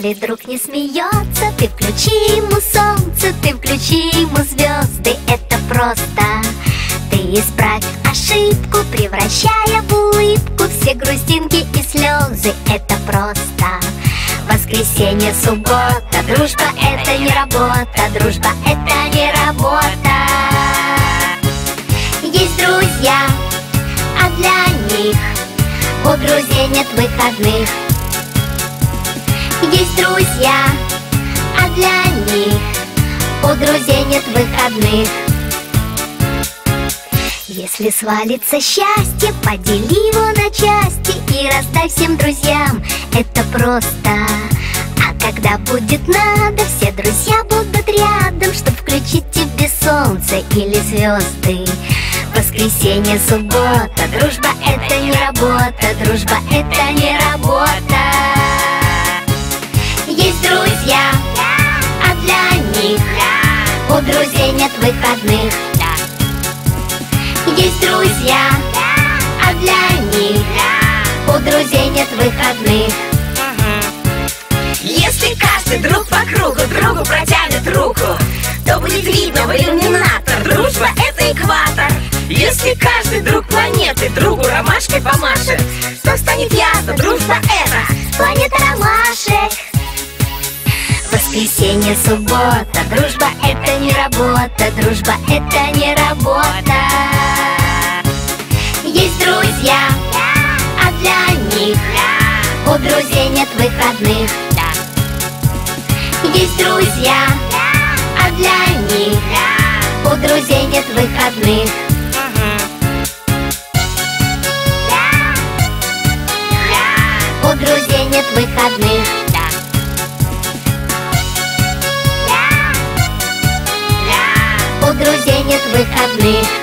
Если друг не смеется, ты включи ему солнце, ты включи ему звезды, это просто. Ты исправь ошибку, превращая в улыбку все грустинки и слезы, это просто. Воскресенье, суббота, дружба это не работа, дружба это не работа. Есть друзья, а для них у друзей нет выходных. Есть друзья, а для них у друзей нет выходных. Если свалится счастье, подели его на части и раздай всем друзьям, это просто. А когда будет надо, все друзья будут рядом, чтоб включить тебе солнце или звезды. Воскресенье, суббота, дружба это не работа, дружба это не работа. Есть друзья, а для них у друзей нет выходных. Есть друзья, а для них у друзей нет выходных. Если каждый друг по кругу другу протянет руку, то будет видно в иллюминатор, дружба это экватор. Если каждый друг планеты другу ромашкой помашет, то станет ясно, дружба это планета ромашек. Воскресенье, суббота, дружба это не работа, дружба это не работа. Есть друзья, а для них у друзей нет выходных. Есть друзья, а для них у друзей нет выходных. У друзей нет выходных. У друзей нет выходных.